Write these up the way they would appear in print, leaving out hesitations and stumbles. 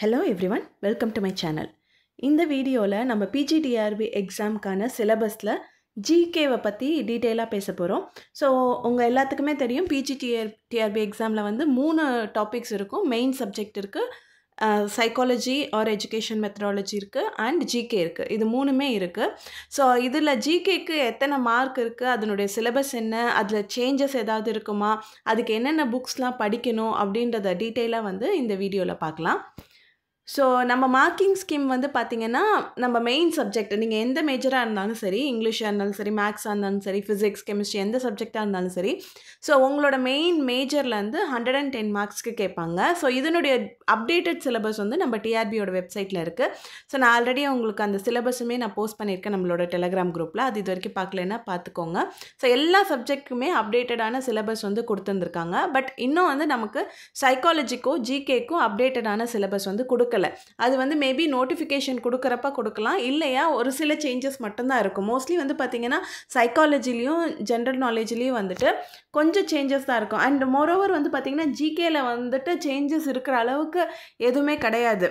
Hello everyone, welcome to my channel. இந்த வீடியோவில் நம்ம பிஜிடிஆர்பி எக்ஸாம்க்கான சிலபஸில் ஜிகேவை பற்றி டீட்டெயிலாக பேச போகிறோம். ஸோ உங்கள் எல்லாத்துக்குமே தெரியும் பிஜிடிஆர்பி எக்ஸாமில் வந்து 3 டாபிக்ஸ் இருக்கும். மெயின் சப்ஜெக்ட் இருக்குது, சைக்காலஜி ஆர் எஜுகேஷன் மெத்தடாலஜி இருக்குது, அண்ட் ஜிகே இருக்குது. இது 3மே இருக்குது. ஸோ இதில் ஜிகேக்கு எத்தனை மார்க் இருக்குது, அதனுடைய சிலபஸ் என்ன, அதில் சேஞ்சஸ் ஏதாவது இருக்குமா, அதுக்கு என்னென்ன புக்ஸ்லாம் படிக்கணும் அப்படின்றத டீட்டெயிலாக வந்து இந்த வீடியோவில் பார்க்கலாம். ஸோ நம்ம மார்க்கிங் ஸ்கீம் வந்து பார்த்திங்கன்னா, நம்ம மெயின் சப்ஜெக்ட் நீங்கள் எந்த மேஜராக இருந்தாலும் சரி, இங்கிலீஷாக இருந்தாலும் சரி, மேக்ஸாக இருந்தாலும் சரி, ஃபிசிக்ஸ், கெமிஸ்ட்ரி எந்த சப்ஜெக்டாக இருந்தாலும் சரி, ஸோ உங்களோட மெயின் மேஜரில் வந்து 110 மார்க்ஸ்க்கு கேட்பாங்க. ஸோ இதனுடைய அப்டேட்டட் சிலபஸ் வந்து நம்ம டிஆர்பியோட வெப்சைட்டில் இருக்குது. ஸோ நான் ஆல்ரெடி உங்களுக்கு அந்த சிலபஸுமே நான் போஸ்ட் பண்ணியிருக்கேன் நம்மளோட டெலகிராம் குரூப்பில். அது இது வரைக்கும் பார்க்கலன்னா பார்த்துக்கோங்க. ஸோ எல்லா சப்ஜெக்ட்டுக்குமே அப்டேட்டடான சிலபஸ் வந்து கொடுத்துருந்துருக்காங்க. பட் இன்னும் வந்து நமக்கு சைக்காலஜிக்கோ ஜிகேக்கும் அப்டேட்டடான சிலபஸ் வந்து கொடுக்கல. அது வந்து மேபி நோட்டிஃபிகேஷன் கொடுக்குறப்ப கொடுக்கலாம், இல்லையா ஒரு சில சேஞ்சஸ் மட்டும்தான் இருக்கும். மோஸ்ட்லி வந்து பார்த்திங்கன்னா சைக்காலஜிலையும் ஜென்ரல் நாலேஜ்லேயும் வந்துட்டு கொஞ்சம் சேஞ்சஸ் தான் இருக்கும். அண்ட் மோரோவர் வந்து பார்த்திங்கன்னா ஜிகேயில் வந்துட்டு சேஞ்சஸ் இருக்கிற அளவுக்கு எதுவுமே கிடையாது.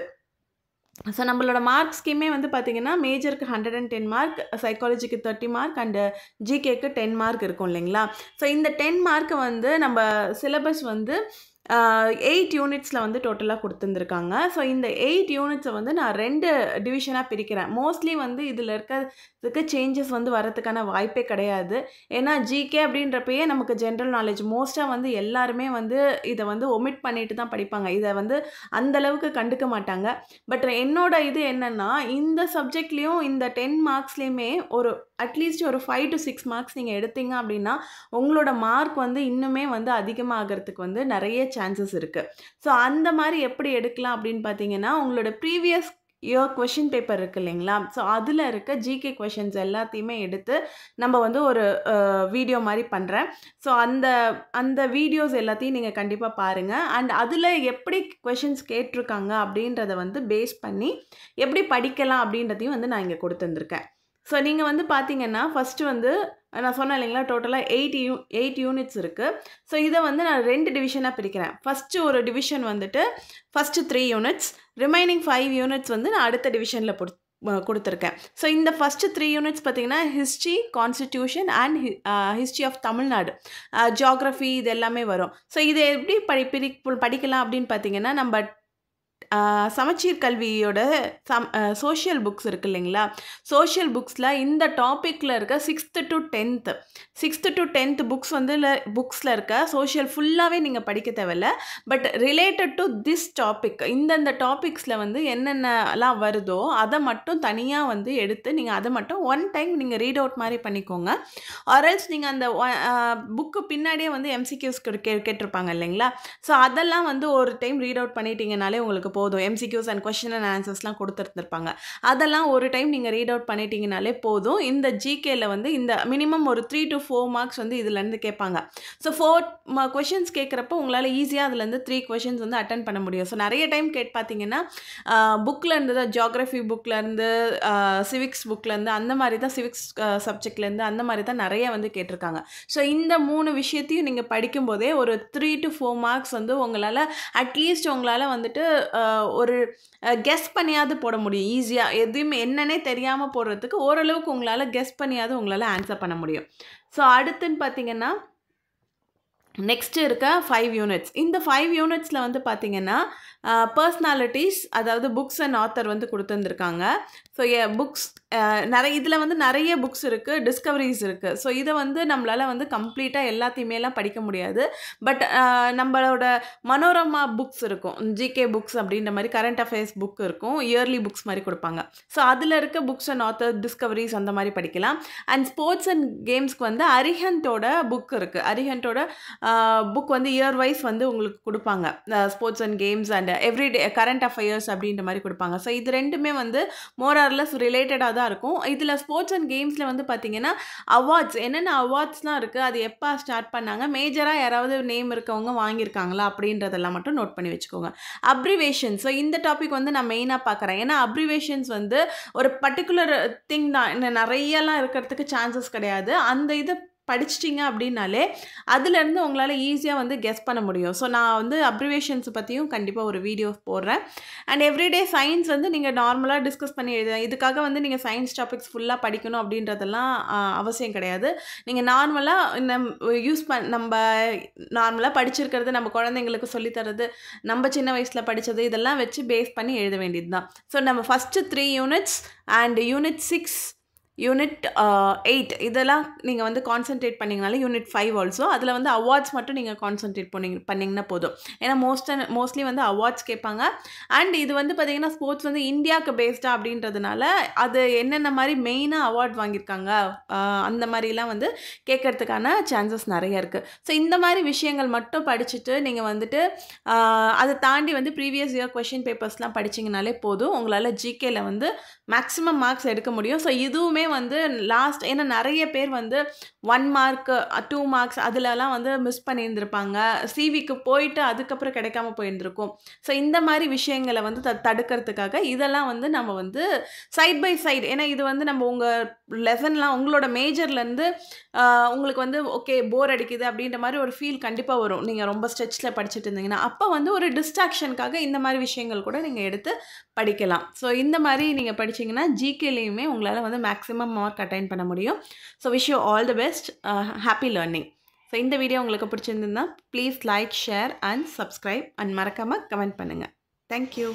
ஸோ நம்மளோட மார்க் ஸ்கீமே வந்து பார்த்திங்கன்னா மேஜருக்கு 110 மார்க், சைக்காலஜிக்கு 30 மார்க், அண்டு ஜிகேக்கு 10 மார்க் இருக்கும் இல்லைங்களா. ஸோ இந்த 10 மார்க்கு வந்து நம்ம சிலபஸ் வந்து 8 யூனிட்ஸில் வந்து டோட்டலாக கொடுத்துருந்துருக்காங்க. ஸோ இந்த 8 யூனிட்ஸை வந்து நான் 2 டிவிஷனாக பிரிக்கிறேன். மோஸ்ட்லி வந்து இதில் இருக்கிறதுக்கு சேஞ்சஸ் வந்து வரதுக்கான வாய்ப்பே கிடையாது. ஏன்னா ஜிகே அப்படின்றப்பயே நமக்கு ஜென்ரல் நாலேஜ் மோஸ்ட்டாக வந்து எல்லாருமே வந்து இதை வந்து ஒமிட் பண்ணிட்டு தான் படிப்பாங்க. இதை வந்து அந்தளவுக்கு கண்டுக்க மாட்டாங்க. பட் என்னோட இது என்னென்னா, இந்த சப்ஜெக்ட்லேயும் இந்த 10 மார்க்ஸ்லேயுமே ஒரு அட்லீஸ்ட் ஒரு 5 to 6 மார்க்ஸ் நீங்கள் எடுத்தீங்க அப்படின்னா உங்களோட மார்க் வந்து இன்னுமே வந்து அதிகமாகிறதுக்கு வந்து நிறைய சான்சஸ் இருக்குது. ஸோ அந்த மாதிரி எப்படி எடுக்கலாம் அப்படின்னு பார்த்தீங்கன்னா, உங்களோட ப்ரீவியஸ் இயர் கொஷின் பேப்பர் இருக்குது இல்லைங்களா. ஸோ அதில் இருக்க ஜிகே கொஷின்ஸ் எல்லாத்தையுமே எடுத்து நம்ம வந்து ஒரு வீடியோ மாதிரி பண்ணுறேன். ஸோ அந்த வீடியோஸ் எல்லாத்தையும் நீங்கள் கண்டிப்பாக பாருங்கள். அண்ட் அதில் எப்படி கொஷின்ஸ் கேட்டிருக்காங்க அப்படின்றத வந்து பேஸ் பண்ணி எப்படி படிக்கலாம் அப்படின்றதையும் வந்து நான் இங்கே கொடுத்துருந்துருக்கேன். ஸோ நீங்கள் வந்து பார்த்தீங்கன்னா ஃபஸ்ட்டு வந்து நான் சொன்னேன் இல்லைங்களா, டோட்டலாக 8 யூனிட்ஸ் இருக்குது. ஸோ இதை வந்து நான் 2 டிவிஷனாக பிரிக்கிறேன். ஃபஸ்ட்டு ஒரு டிவிஷன் வந்துட்டு ஃபஸ்ட்டு 3 யூனிட்ஸ், ரிமைனிங் 5 யூனிட்ஸ் வந்து நான் அடுத்த டிவிஷனில் கொடுத்துருக்கேன். ஸோ இந்த ஃபஸ்ட்டு 3 யூனிட்ஸ் பார்த்திங்கன்னா history, constitution and history of Tamil Nadu, geography, இது எல்லாமே வரும். ஸோ இதை எப்படி படிக்கலாம் அப்படின்னு பார்த்திங்கன்னா, நம்ம சமச்சீர் கல்வியோட சோஷியல் புக்ஸ் இருக்குது இல்லைங்களா. சோஷியல் புக்ஸில் இந்த டாப்பிக்கில் இருக்க 6th to 10th புக்ஸ் வந்து புக்ஸில் இருக்க சோஷியல் ஃபுல்லாகவே நீங்கள் படிக்க தேவையில்ல. But related to this topic, இந்தந்த டாபிக்ஸில் வந்து என்னென்னலாம் வருதோ அதை மட்டும் தனியாக வந்து எடுத்து நீங்கள் அதை மட்டும் ஒன் டைம் நீங்கள் ரீட் அவுட் மாதிரி பண்ணிக்கோங்க. ஆர்எல்ஸ் நீங்கள் அந்த புக்கு பின்னாடியே வந்து எம்சிக்யூஸ் கேட்டிருப்பாங்க இல்லைங்களா. ஸோ அதெல்லாம் வந்து ஒரு டைம் ரீட் அவுட் பண்ணிட்டீங்கனாலே உங்களுக்கு போதும். எம்சிக்யூஸ் அண்ட் கொஸ்டின் அண்ட் ஆன்சர்ஸ்லாம் கொடுத்துருந்துருப்பாங்க. அதெல்லாம் ஒரு டைம் நீங்கள் ரீட் அவுட் பண்ணிட்டீங்கனாலே போதும். இந்த ஜிகேல வந்து இந்த மினிமம் ஒரு 3 to 4 மார்க்ஸ் வந்து இதுலேருந்து கேட்பாங்க. ஸோ 4 கொஷின்ஸ் கேட்குறப்போ உங்களால் ஈஸியாக அதுலேருந்து 3 கொஷின்ஸ் வந்து அட்டன் பண்ண முடியும். ஸோ நிறைய டைம் பார்த்தீங்கன்னா புக்கில் இருந்து ஜியாகிரஃபி புக்லேருந்து, சிவிக்ஸ் புக்லேருந்து, அந்த மாதிரி தான் சிவிக்ஸ் சப்ஜெக்ட்லேருந்து அந்த மாதிரி தான் நிறைய வந்து கேட்டிருக்காங்க. ஸோ இந்த 3 விஷயத்தையும் நீங்கள் படிக்கும்போதே ஒரு 3 to 4 மார்க்ஸ் வந்து உங்களால் அட்லீஸ்ட் உங்களால் வந்துட்டு ஒரு கெஸ் பண்ணியாவது போட முடியும். ஈஸியாக எதுவுமே என்னன்னே தெரியாமல் போடுறதுக்கு ஓரளவுக்கு உங்களால் கெஸ் பண்ணியாவது உங்களால் ஆன்சர் பண்ண முடியும். ஸோ அடுத்துன்னு பார்த்தீங்கன்னா நெக்ஸ்ட்டு இருக்க 5 யூனிட்ஸ். இந்த 5 யூனிட்ஸில் வந்து பார்த்திங்கன்னா பர்சனாலிட்டிஸ், அதாவது புக்ஸ் அண்ட் ஆத்தர் வந்து கொடுத்துருந்துருக்காங்க. ஸோ புக்ஸ் நிறைய இதில் வந்து நிறைய புக்ஸ் இருக்குது, டிஸ்கவரிஸ் இருக்குது. ஸோ இதை வந்து நம்மளால் வந்து கம்ப்ளீட்டாக எல்லாத்தையுமேலாம் படிக்க முடியாது. பட் நம்மளோட மனோரமா புக்ஸ் இருக்கும், ஜிகே புக்ஸ் அப்படின்ற மாதிரி, கரண்ட் அஃபேர்ஸ் புக் இருக்கும், இயர்லி புக்ஸ் மாதிரி கொடுப்பாங்க. ஸோ அதில் இருக்க புக்ஸ் அண்ட் ஆத்தர், டிஸ்கவரிஸ் அந்த மாதிரி படிக்கலாம். அண்ட் ஸ்போர்ட்ஸ் அண்ட் கேம்ஸ்க்கு வந்து அரிஹண்டோட புக் இருக்குது. அரிஹண்டோட புக் வந்து இயர் வைஸ் வந்து உங்களுக்கு கொடுப்பாங்க. Sports and games and everyday current affairs அப்படின்ற மாதிரி கொடுப்பாங்க. ஸோ இது ரெண்டுமே வந்து மோரார்லெஸ் ரிலேட்டடாக தான் இருக்கும். இதில் ஸ்போர்ட்ஸ் அண்ட் கேம்ஸில் வந்து பார்த்திங்கன்னா அவார்ட்ஸ், என்னென்ன அவார்ட்ஸ்லாம் இருக்குது, அது எப்போ ஸ்டார்ட் பண்ணாங்க, மேஜராக யாராவது நேம் இருக்கவங்க வாங்கியிருக்காங்களா அப்படின்றதெல்லாம் மட்டும் நோட் பண்ணி வச்சுக்கோங்க. அப்ரிவேஷன், ஸோ இந்த டாபிக் வந்து நான் மெயினாக பார்க்குறேன். ஏன்னா அப்ரிவேஷன்ஸ் வந்து ஒரு பர்டிகுலர் திங் தான், இன்னும் நிறையலாம் இருக்கிறதுக்கு சான்சஸ் கிடையாது. அந்த இதை படிச்சிட்டிங்க அப்படின்னாலே அதுலேருந்து உங்களால் ஈஸியாக வந்து கெஸ் பண்ண முடியும். ஸோ நான் வந்து அப்ரிவேஷன்ஸ் பற்றியும் கண்டிப்பாக ஒரு வீடியோ போடுறேன். அண்ட் எவ்ரிடே சயின்ஸ் வந்து நீங்கள் நார்மலாக டிஸ்கஸ் பண்ணி எழுதலாம். இதுக்காக வந்து நீங்கள் சயின்ஸ் டாபிக்ஸ் ஃபுல்லாக படிக்கணும் அப்படின்றதெல்லாம் அவசியம் கிடையாது. நீங்கள் நார்மலாக நம்ம நார்மலாக படிச்சிருக்கிறது, நம்ம குழந்தைங்களுக்கு சொல்லித்தரது, நம்ம சின்ன வயசில் படித்தது இதெல்லாம் வச்சு பேஸ் பண்ணி எழுத வேண்டியது தான். ஸோ நம்ம first 3 units and unit 6 unit 8 இதெல்லாம் நீங்கள் வந்து கான்சன்ட்ரேட் பண்ணிங்கனாலே யூனிட் 5 ஆல்சோ அதில் வந்து அவார்ட்ஸ் மட்டும் நீங்கள் கான்சன்ட்ரேட் பண்ணிங்கன்னா போதும். ஏன்னா மோஸ்ட்லி வந்து அவார்ட்ஸ் கேட்பாங்க. அண்ட் இது வந்து பார்த்திங்கன்னா ஸ்போர்ட்ஸ் வந்து இந்தியாவுக்கு பேஸ்டாக அப்படின்றதுனால அது என்னென்ன மாதிரி மெயினாக அவார்ட் வாங்கியிருக்காங்க அந்த மாதிரிலாம் வந்து கேட்கறதுக்கான சான்சஸ் நிறைய இருக்குது. ஸோ இந்த மாதிரி விஷயங்கள் மட்டும் படிச்சுட்டு நீங்கள் வந்துட்டு அதை தாண்டி வந்து ப்ரீவியஸ் இயர் கொஷின் பேப்பர்ஸ்லாம் படிச்சிங்கனாலே போதும். உங்களால் ஜிகேல வந்து மேக்ஸிமம் மார்க்ஸ் எடுக்க முடியும். ஸோ இதுவுமே வந்து லாஸ்ட் ஏன்னா நிறைய பேர் வந்து 1 மார்க் 2 மார்க்ஸ் அதிலலாம் வந்து மிஸ் பண்ணியிருந்திருப்பாங்க. சிவிக்கு போயிட்டு அதுக்கப்புறம் கிடைக்காம போயிருந்திருக்கும். ஸோ இந்த மாதிரி விஷயங்களை வந்து தடுக்கிறதுக்காக இதெல்லாம் வந்து நம்ம வந்து சைட் பை சைடு, ஏன்னா இது வந்து நம்ம உங்கள் லெசன்லாம் உங்களோட மேஜர்லேருந்து உங்களுக்கு வந்து ஓகே போர் அடிக்குது அப்படின்ற மாதிரி ஒரு ஃபீல் கண்டிப்பாக வரும். நீங்கள் ரொம்ப ஸ்ட்ரெச்சில் படிச்சுட்டு இருந்தீங்கன்னா அப்போ வந்து ஒரு டிஸ்ட்ராக்ஷனுக்காக இந்த மாதிரி விஷயங்கள் கூட நீங்கள் எடுத்து படிக்கலாம். ஸோ இந்த மாதிரி நீங்கள் படிச்சிங்கன்னா ஜிகேலையுமே உங்களால் வந்து மேக்ஸிமம் மார்க் அட்டைன் பண்ண முடியும். So wish you all the best. Happy learning. So இந்த வீடியோ உங்களுக்கு பிடிச்சிருந்ததுன்னா please like, share and subscribe and மறக்காமல் கமெண்ட் பண்ணுங்கள். தேங்க்யூ.